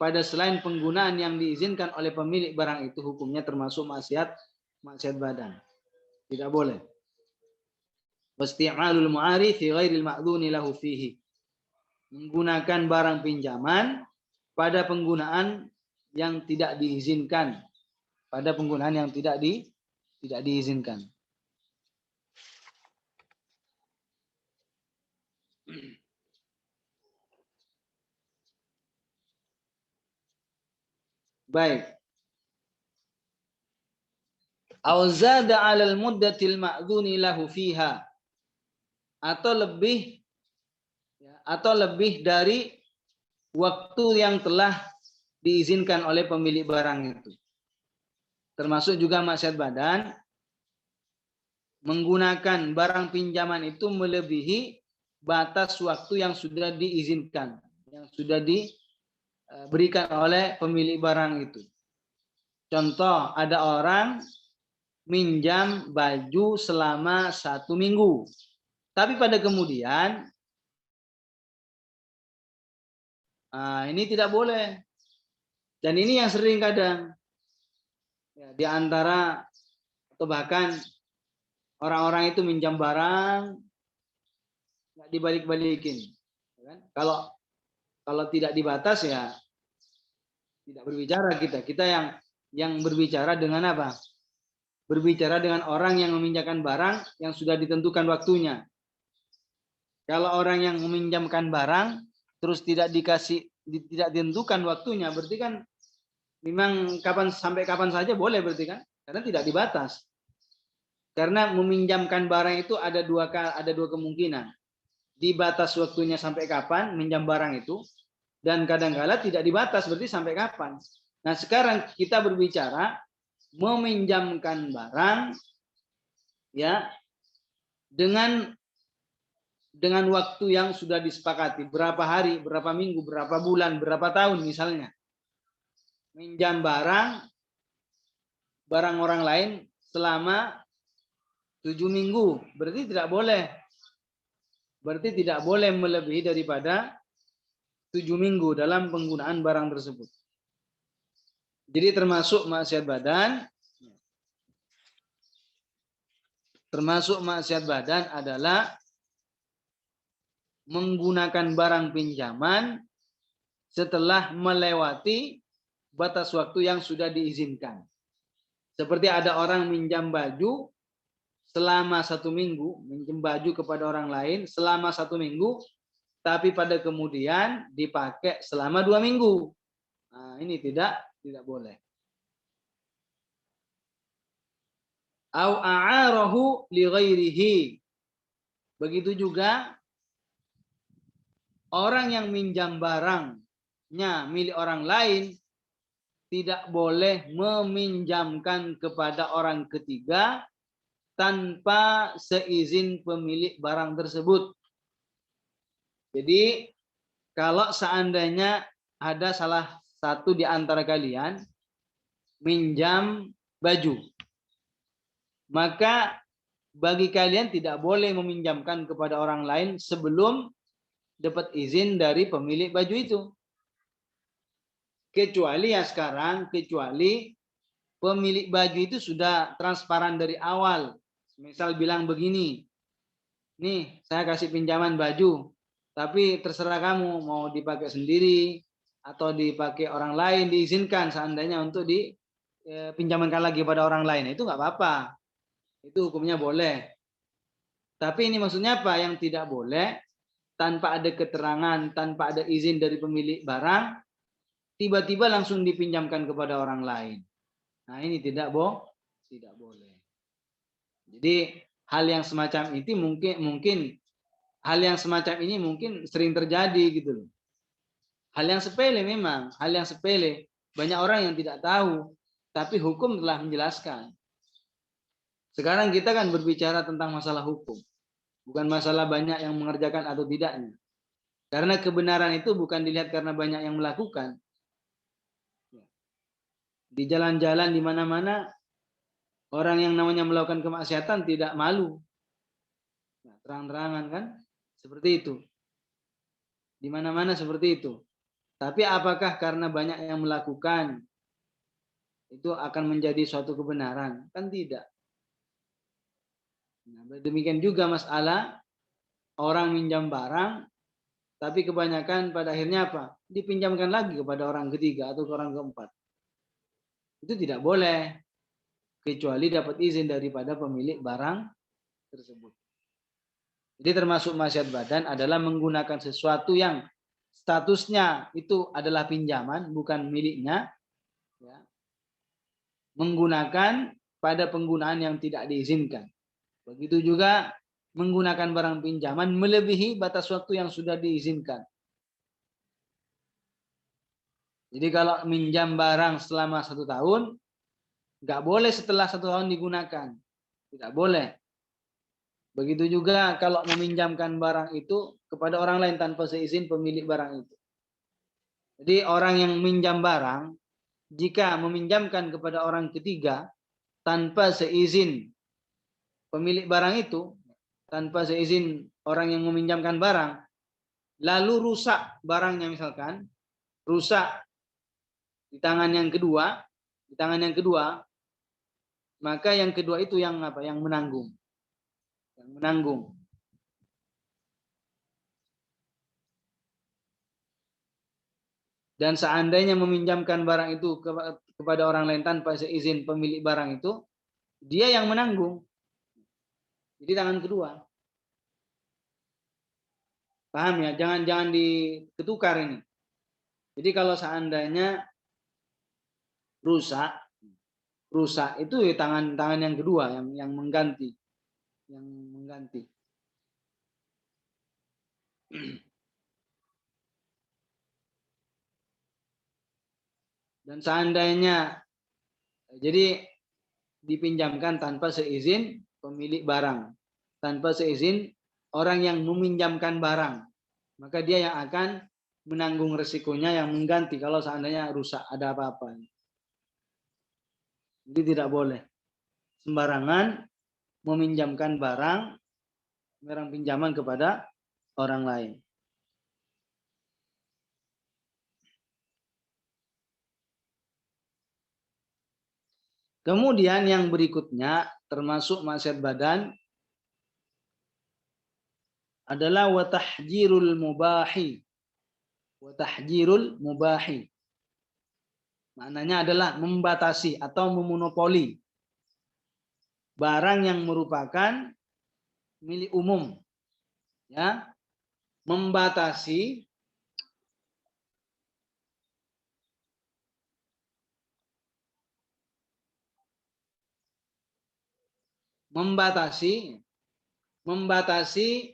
pada selain penggunaan yang diizinkan oleh pemilik barang itu hukumnya termasuk maksiat badan. Tidak boleh. Wasti'malul mu'ari fi ghairil ma'dzuni lahu fihi. Menggunakan barang pinjaman pada penggunaan yang tidak diizinkan. Pada penggunaan yang tidak diizinkan. Baik. Aw zada 'alal muddatil ma'dzuni lahu fiha. Atau lebih dari waktu yang telah diizinkan oleh pemilik barang itu. Termasuk juga maksiat badan, menggunakan barang pinjaman itu melebihi batas waktu yang sudah diizinkan, yang sudah diberikan oleh pemilik barang itu. Contoh, ada orang minjam baju selama 1 minggu. Tapi pada kemudian, ini tidak boleh. Dan ini yang sering kadang. Ya, di antara, atau bahkan orang-orang itu minjam barang, nggak dibalik-balikin. Kalau tidak dibatas ya, tidak berbicara kita. Kita yang berbicara dengan apa? Berbicara dengan orang yang meminjamkan barang yang sudah ditentukan waktunya. Kalau orang yang meminjamkan barang terus tidak ditentukan waktunya, berarti kan memang sampai kapan saja boleh berarti kan? Karena tidak dibatas. Karena meminjamkan barang itu ada dua kemungkinan. Dibatas waktunya sampai kapan minjam barang itu, dan kadang-kala tidak dibatas berarti sampai kapan. Nah, sekarang kita berbicara meminjamkan barang ya dengan waktu yang sudah disepakati, berapa hari, berapa minggu, berapa bulan, berapa tahun misalnya. Minjam barang orang lain selama 7 minggu, berarti tidak boleh. Berarti tidak boleh melebihi daripada 7 minggu dalam penggunaan barang tersebut. Jadi termasuk maksiat badan. Termasuk maksiat badan adalah menggunakan barang pinjaman setelah melewati batas waktu yang sudah diizinkan. Seperti ada orang minjam baju selama 1 minggu, minjam baju kepada orang lain selama 1 minggu, tapi pada kemudian dipakai selama 2 minggu. Nah, ini tidak boleh. Au a'arahu li ghairihi. Begitu juga orang yang minjam barangnya milik orang lain tidak boleh meminjamkan kepada orang ketiga tanpa seizin pemilik barang tersebut. Jadi kalau seandainya ada salah satu di antara kalian minjam baju, maka bagi kalian tidak boleh meminjamkan kepada orang lain sebelum dapat izin dari pemilik baju itu. Kecuali pemilik baju itu sudah transparan dari awal. Misal bilang begini, nih saya kasih pinjaman baju, tapi terserah kamu mau dipakai sendiri atau dipakai orang lain, diizinkan seandainya untuk dipinjamkan lagi pada orang lain. Itu nggak apa-apa. Itu hukumnya boleh. Tapi ini maksudnya apa? Yang tidak boleh, tanpa ada keterangan, tanpa ada izin dari pemilik barang, tiba-tiba langsung dipinjamkan kepada orang lain. Nah, ini tidak boleh. Jadi hal yang semacam itu mungkin hal yang semacam ini mungkin sering terjadi gitu loh. Hal yang sepele memang, hal yang sepele. Banyak orang yang tidak tahu, tapi hukum telah menjelaskan. Sekarang kita kan berbicara tentang masalah hukum. Bukan masalah banyak yang mengerjakan atau tidaknya. Karena kebenaran itu bukan dilihat karena banyak yang melakukan. Di jalan-jalan di mana-mana orang yang namanya melakukan kemaksiatan tidak malu. Nah, terang-terangan kan? Seperti itu. Di mana-mana seperti itu. Tapi apakah karena banyak yang melakukan itu akan menjadi suatu kebenaran? Kan tidak. Nah, demikian juga masalah orang minjam barang, tapi kebanyakan pada akhirnya apa? Dipinjamkan lagi kepada orang ketiga atau orang keempat. Itu tidak boleh, kecuali dapat izin daripada pemilik barang tersebut. Jadi termasuk maksiat badan adalah menggunakan sesuatu yang statusnya itu adalah pinjaman, bukan miliknya, ya. Menggunakan pada penggunaan yang tidak diizinkan. Begitu juga menggunakan barang pinjaman melebihi batas waktu yang sudah diizinkan. Jadi kalau minjam barang selama 1 tahun, nggak boleh setelah 1 tahun digunakan. Tidak boleh. Begitu juga kalau meminjamkan barang itu kepada orang lain tanpa seizin pemilik barang itu. Jadi orang yang minjam barang, jika meminjamkan kepada orang ketiga tanpa seizin pemilik barang itu, tanpa seizin orang yang meminjamkan barang, lalu rusak barangnya misalkan, rusak di tangan yang kedua, maka yang kedua itu yang apa? Yang menanggung. Dan seandainya meminjamkan barang itu kepada orang lain tanpa seizin pemilik barang itu, dia yang menanggung. Jadi tangan kedua. Paham ya? Jangan diketukar ini. Jadi kalau seandainya rusak itu ya tangan yang kedua yang mengganti. Dan seandainya jadi dipinjamkan tanpa seizin pemilik barang, tanpa seizin orang yang meminjamkan barang, maka dia yang akan menanggung resikonya, yang mengganti kalau seandainya rusak, ada apa-apa. Jadi tidak boleh sembarangan meminjamkan barang pinjaman kepada orang lain. Kemudian yang berikutnya termasuk maksiat badan adalah watahjirul mubahi. Maknanya adalah membatasi atau memonopoli barang yang merupakan milik umum. Ya. Membatasi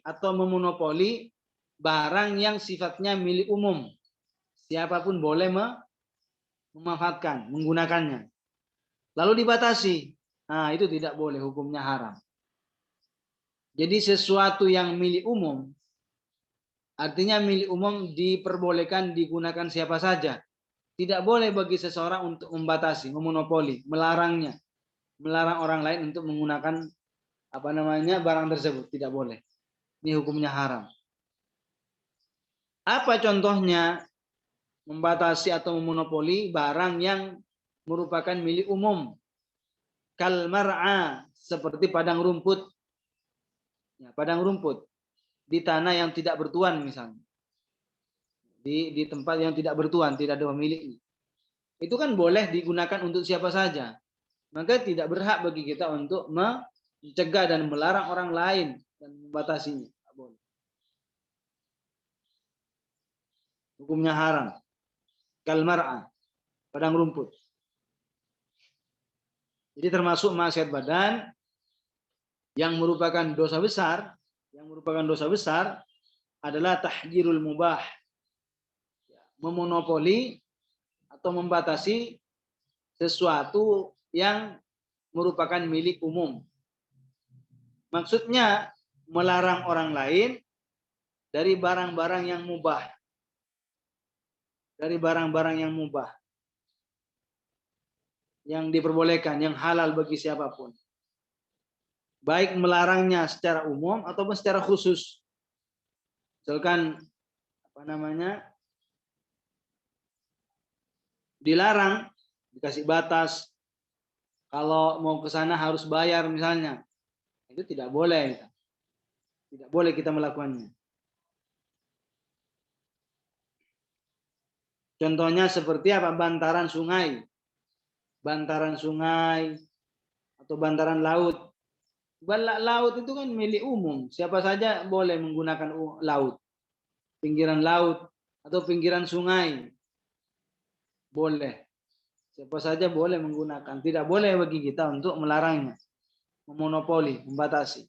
atau memonopoli barang yang sifatnya milik umum. Siapapun boleh memanfaatkan, menggunakannya. Lalu dibatasi. Nah, itu tidak boleh, hukumnya haram. Jadi sesuatu yang milik umum, artinya milik umum diperbolehkan digunakan siapa saja. Tidak boleh bagi seseorang untuk membatasi, memonopoli, melarangnya. Melarang orang lain untuk menggunakan barang tersebut, tidak boleh. Ini hukumnya haram. Apa contohnya membatasi atau memonopoli barang yang merupakan milik umum? Kal mar'a, seperti padang rumput. Ya, padang rumput di tanah yang tidak bertuan misalnya. Di tempat yang tidak bertuan, tidak ada pemiliknya. Itu kan boleh digunakan untuk siapa saja. Maka tidak berhak bagi kita untuk mencegah dan melarang orang lain dan membatasinya. Tidak boleh. Hukumnya haram. Kal mar'a, padang rumput. Jadi termasuk maksiat badan yang merupakan dosa besar adalah tahjirul mubah. Memonopoli atau membatasi sesuatu yang merupakan milik umum. Maksudnya melarang orang lain dari barang-barang yang mubah. Dari barang-barang yang mubah. Yang diperbolehkan, yang halal bagi siapapun. Baik melarangnya secara umum ataupun secara khusus. Misalkan dilarang, dikasih batas, kalau mau ke sana harus bayar misalnya. Itu tidak boleh. Tidak boleh kita melakukannya. Contohnya seperti apa? Bantaran sungai. Bantaran sungai atau bantaran laut. Laut itu kan milik umum. Siapa saja boleh menggunakan laut. Pinggiran laut atau pinggiran sungai. Boleh. Siapa saja boleh menggunakan. Tidak boleh bagi kita untuk melarangnya. Memonopoli, membatasi.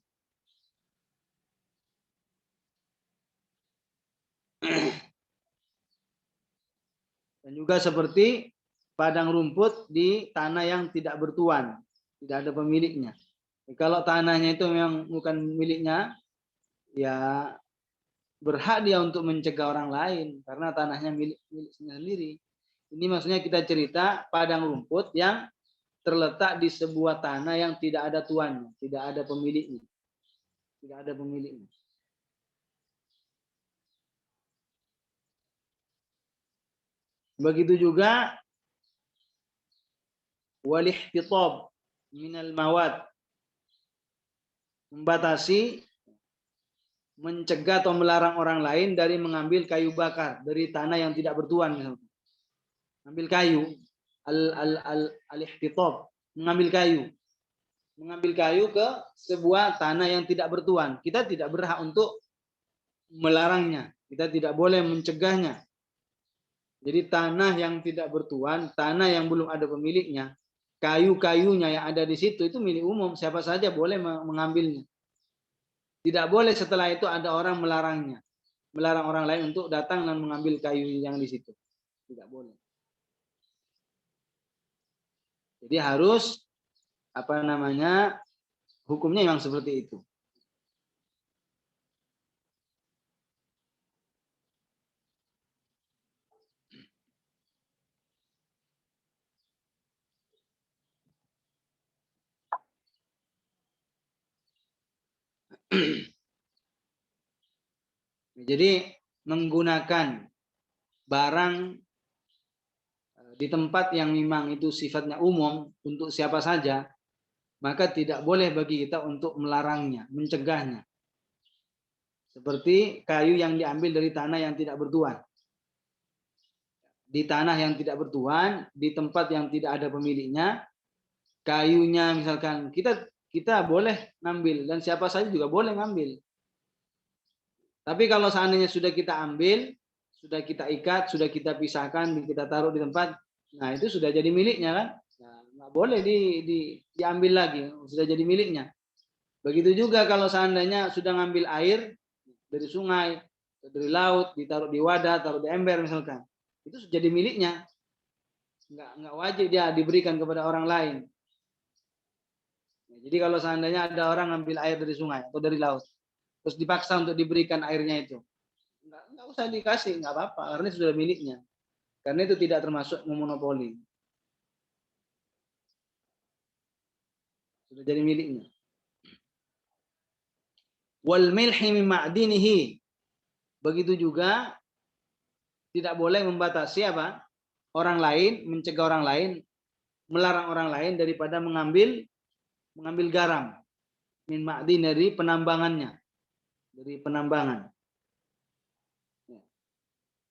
Dan juga seperti padang rumput di tanah yang tidak bertuan. Tidak ada pemiliknya. Kalau tanahnya itu memang bukan miliknya, ya berhak dia untuk mencegah orang lain. Karena tanahnya miliknya sendiri. Ini maksudnya kita cerita padang rumput yang terletak di sebuah tanah yang tidak ada tuannya. Tidak ada pemiliknya. Tidak ada pemiliknya. Begitu juga walihtitab minal mawad, membatasi, mencegah atau melarang orang lain dari mengambil kayu bakar dari tanah yang tidak bertuan misalnya. Ambil kayu, al-ihtitab, mengambil kayu. Mengambil kayu ke sebuah tanah yang tidak bertuan. Kita tidak berhak untuk melarangnya. Kita tidak boleh mencegahnya. Jadi tanah yang tidak bertuan, tanah yang belum ada pemiliknya, kayu-kayunya yang ada di situ itu milik umum, siapa saja boleh mengambilnya. Tidak boleh setelah itu ada orang melarangnya, melarang orang lain untuk datang dan mengambil kayu yang di situ. Tidak boleh. Jadi harus hukumnya memang seperti itu. Jadi menggunakan barang di tempat yang memang itu sifatnya umum untuk siapa saja, maka tidak boleh bagi kita untuk melarangnya, mencegahnya. Seperti kayu yang diambil dari tanah yang tidak bertuan. Di tanah yang tidak bertuan, di tempat yang tidak ada pemiliknya, kayunya misalkan kita boleh ngambil dan siapa saja juga boleh ngambil. Tapi kalau seandainya sudah kita ambil, sudah kita ikat, sudah kita pisahkan, kita taruh di tempat, nah itu sudah jadi miliknya kan? Nah, nggak boleh diambil lagi, sudah jadi miliknya. Begitu juga kalau seandainya sudah ngambil air dari sungai, dari laut, ditaruh di wadah, taruh di ember misalkan, itu sudah jadi miliknya. Nggak wajib dia diberikan kepada orang lain. Jadi kalau seandainya ada orang ngambil air dari sungai atau dari laut, terus dipaksa untuk diberikan airnya itu, nggak usah dikasih, nggak apa-apa, karena sudah miliknya. Karena itu tidak termasuk memonopoli. Sudah jadi miliknya. Wal milhi min ma'dinihi. Begitu juga tidak boleh membatasi orang lain, mencegah orang lain, melarang orang lain daripada mengambil garam min ma'din dari penambangannya. Dari penambangan.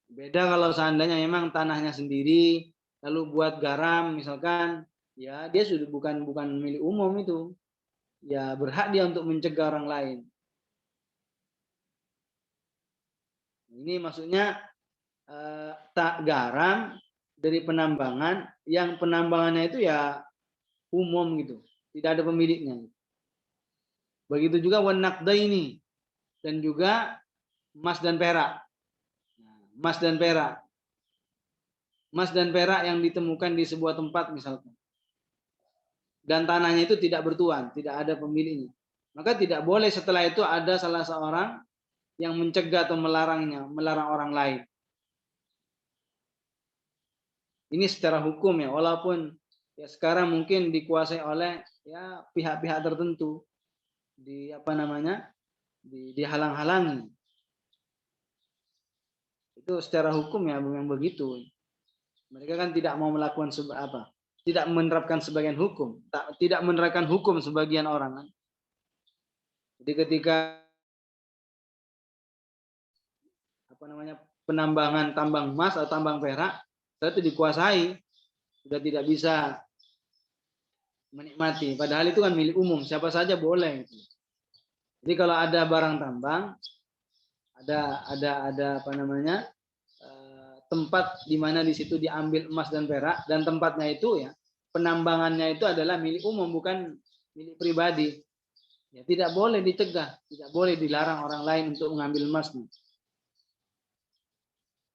Beda kalau seandainya memang tanahnya sendiri, lalu buat garam misalkan, ya dia sudah bukan milik umum itu. Ya berhak dia untuk mencegah orang lain. Ini maksudnya tak garam dari penambangan, yang penambangannya itu ya umum gitu, tidak ada pemiliknya. Begitu juga wanaqdaini, dan juga emas dan perak. Emas dan perak. Emas dan perak yang ditemukan di sebuah tempat misalkan. Dan tanahnya itu tidak bertuan, tidak ada pemiliknya. Maka tidak boleh setelah itu ada salah seorang yang mencegah atau melarang orang lain. Ini secara hukum ya, walaupun ya sekarang mungkin dikuasai oleh ya pihak-pihak tertentu, dihalang-halangi. Itu secara hukum ya memang begitu. Mereka kan tidak mau melakukan tidak menerapkan sebagian hukum, tidak menerapkan hukum sebagian orang kan. Jadi ketika penambangan tambang emas atau tambang perak itu dikuasai, sudah tidak bisa menikmati. Padahal itu kan milik umum, siapa saja boleh. Jadi kalau ada barang tambang, ada tempat di mana di situ diambil emas dan perak, dan tempatnya itu ya penambangannya itu adalah milik umum, bukan milik pribadi. Ya tidak boleh dicegah, tidak boleh dilarang orang lain untuk mengambil emasnya.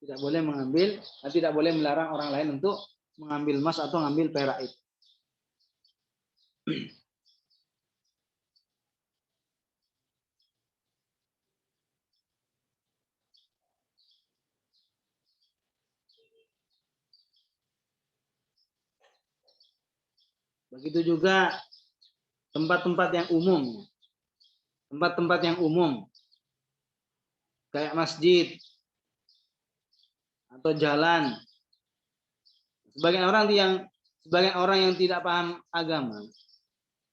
Tidak boleh melarang orang lain untuk mengambil emas atau mengambil perak itu. Begitu juga tempat-tempat yang umum. Tempat-tempat yang umum. Kayak masjid atau jalan. Sebagian orang yang tidak paham agama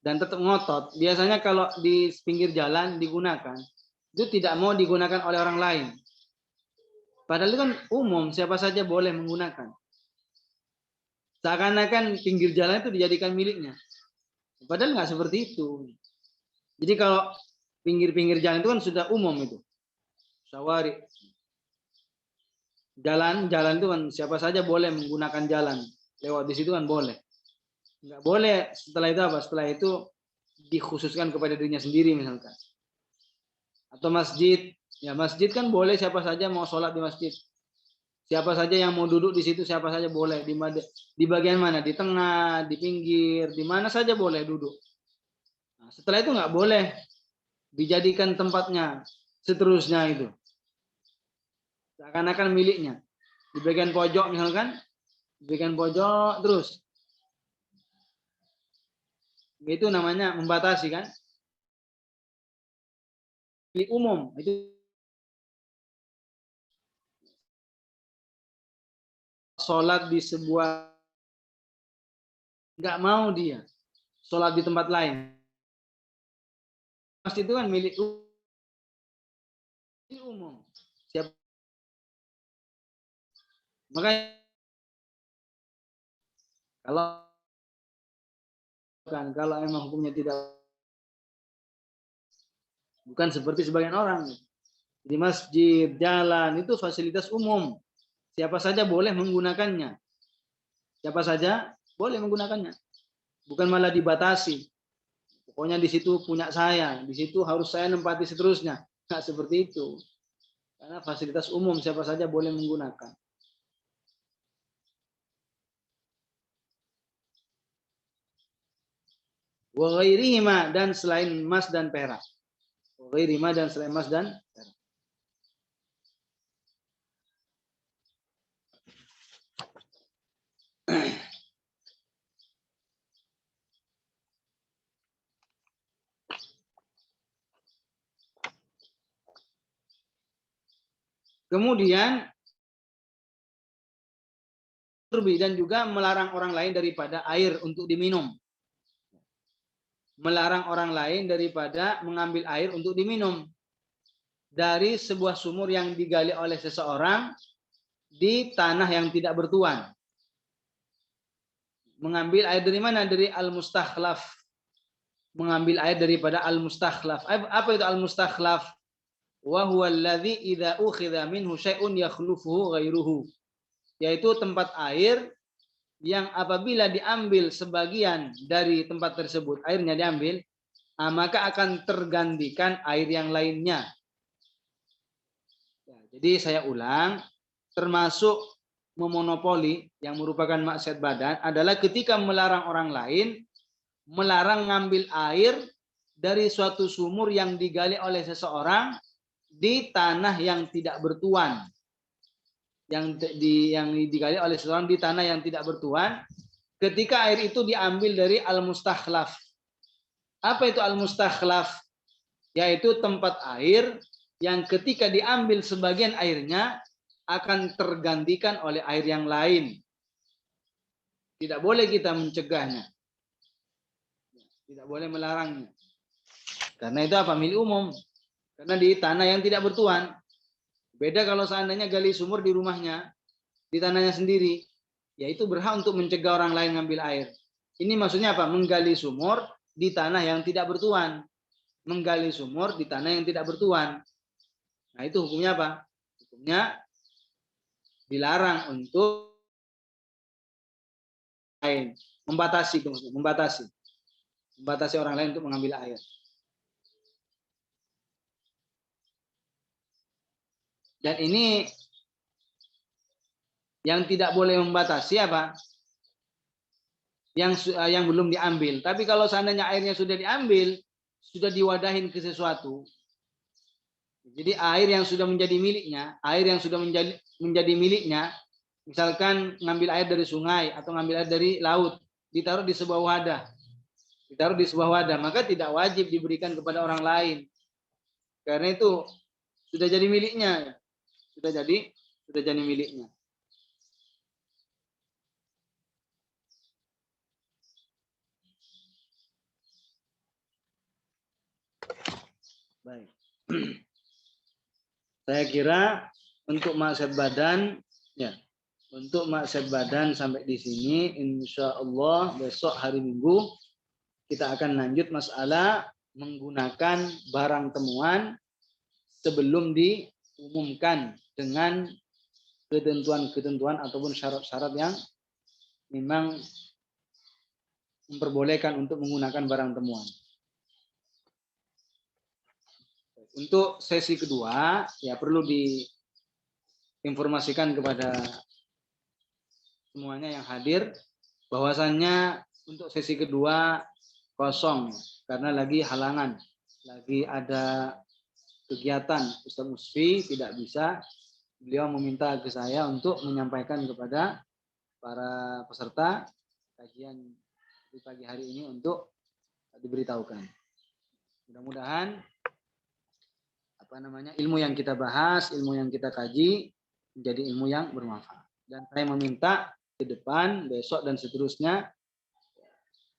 dan tetap ngotot, biasanya kalau di pinggir jalan digunakan, itu tidak mau digunakan oleh orang lain. Padahal itu kan umum, siapa saja boleh menggunakan. Seakan-akan pinggir jalan itu dijadikan miliknya. Padahal nggak seperti itu. Jadi kalau pinggir-pinggir jalan itu kan sudah umum itu. Syawari. Jalan itu kan siapa saja boleh menggunakan jalan. Lewat di situ kan boleh. Nggak boleh setelah itu apa? Setelah itu dikhususkan kepada dirinya sendiri misalkan. Atau masjid. Ya masjid kan boleh siapa saja mau sholat di masjid. Siapa saja yang mau duduk di situ, siapa saja boleh. Di bagian mana? Di tengah, di pinggir, di mana saja boleh duduk. Nah, setelah itu nggak boleh dijadikan tempatnya seterusnya itu. Seakan-akan miliknya. Di bagian pojok misalkan, di bagian pojok terus. Itu namanya membatasi kan. Milik umum, itu sholat di sebuah, nggak mau dia sholat di tempat lain. Masjid itu kan milik umum. Siapa? Makanya kalau emang hukumnya tidak, bukan seperti sebagian orang. Di masjid, jalan itu fasilitas umum. Siapa saja boleh menggunakannya. Siapa saja boleh menggunakannya. Bukan malah dibatasi. Pokoknya di situ punya saya, di situ harus saya nempati seterusnya. Nggak seperti itu. Karena fasilitas umum siapa saja boleh menggunakan. Wa ghairihima, dan selain emas dan perak. Wa ghairihima, dan selain emas dan perak. Kemudian dan juga melarang orang lain daripada air untuk diminum. Melarang orang lain daripada mengambil air untuk diminum dari sebuah sumur yang digali oleh seseorang di tanah yang tidak bertuan. Mengambil air dari mana? Dari al-mustakhlaf. Mengambil air daripada al-mustakhlaf. Apa itu al-mustakhlaf? Wa huwa alladhi idza ukhidha minhu syai'un yakhlufuhu ghairuhu. Yaitu tempat air yang apabila diambil sebagian dari tempat tersebut, airnya diambil, maka akan tergantikan air yang lainnya. Jadi saya ulang, termasuk memonopoli yang merupakan maksiat badan adalah ketika melarang orang lain, melarang ngambil air dari suatu sumur yang digali oleh seseorang di tanah yang tidak bertuan. Yang digali oleh seseorang di tanah yang tidak bertuan, ketika air itu diambil dari al-mustakhlaf. Apa itu al-mustakhlaf? Yaitu tempat air yang ketika diambil sebagian airnya akan tergantikan oleh air yang lain. Tidak boleh kita mencegahnya. Tidak boleh melarangnya. Karena itu apa? Milik umum. Karena di tanah yang tidak bertuan. Beda kalau seandainya gali sumur di rumahnya, di tanahnya sendiri, yaitu berhak untuk mencegah orang lain ngambil air. Ini maksudnya apa? Menggali sumur di tanah yang tidak bertuan. Menggali sumur di tanah yang tidak bertuan. Nah, itu hukumnya apa? Hukumnya dilarang untuk lain, membatasi orang lain untuk mengambil air. Dan ini yang tidak boleh membatasi apa? Yang belum diambil. Tapi kalau seandainya airnya sudah diambil, sudah diwadahin ke sesuatu. Jadi air yang sudah menjadi miliknya, misalkan ngambil air dari sungai atau ngambil air dari laut, ditaruh di sebuah wadah, maka tidak wajib diberikan kepada orang lain. Karena itu sudah jadi miliknya. Sudah jadi miliknya. Baik. Saya kira untuk maksud badan, ya, untuk maksud badan sampai di sini, insya Allah besok hari Minggu kita akan lanjut masalah menggunakan barang temuan sebelum diumumkan dengan ketentuan-ketentuan ataupun syarat-syarat yang memang memperbolehkan untuk menggunakan barang temuan. Untuk sesi kedua, ya perlu diinformasikan kepada semuanya yang hadir, bahwasannya untuk sesi kedua kosong, karena lagi halangan, lagi ada kegiatan. Ustaz Musfi tidak bisa, beliau meminta ke saya untuk menyampaikan kepada para peserta kajian di pagi hari ini untuk diberitahukan. Mudah-mudahan ilmu yang kita bahas, ilmu yang kita kaji menjadi ilmu yang bermanfaat. Dan saya meminta ke depan, besok dan seterusnya,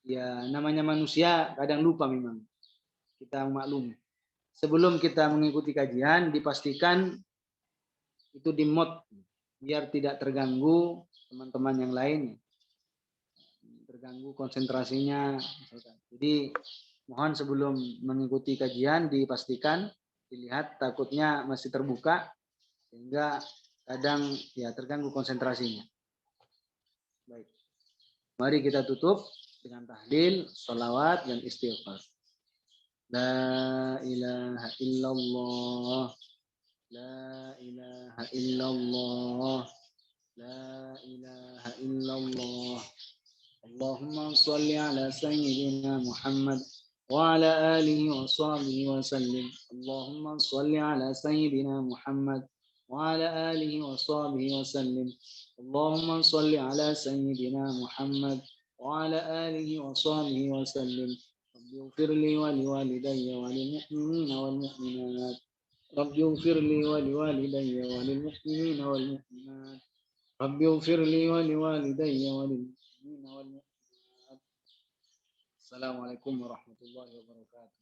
ya namanya manusia kadang lupa memang. Kita maklum. Sebelum kita mengikuti kajian, dipastikan itu di-mute biar tidak terganggu teman-teman yang lain. Terganggu konsentrasinya. Jadi mohon sebelum mengikuti kajian dipastikan, dilihat, takutnya masih terbuka sehingga kadang ya terganggu konsentrasinya. Baik. Mari kita tutup dengan tahlil, sholawat dan istighfar. La ilaha illallah, la ilaha illallah, la ilaha illallah. Allahumma sholli ala sayyidina Muhammad وعلى آله وصحبه وسلم. اللهم صل على سيدنا محمد وعلى آله وصحبه وسلم. اللهم صل على سيدنا محمد وعلى آله وصحبه وسلم. رب اغفر لي ولوالدي وللمؤمنين والمؤمنات. رب اغفر لي ولوالدي وللمؤمنين والمؤمنات. رب اغفر لي ولوالدي وللمؤمنين والمؤمنات. Assalamualaikum warahmatullahi wabarakatuh.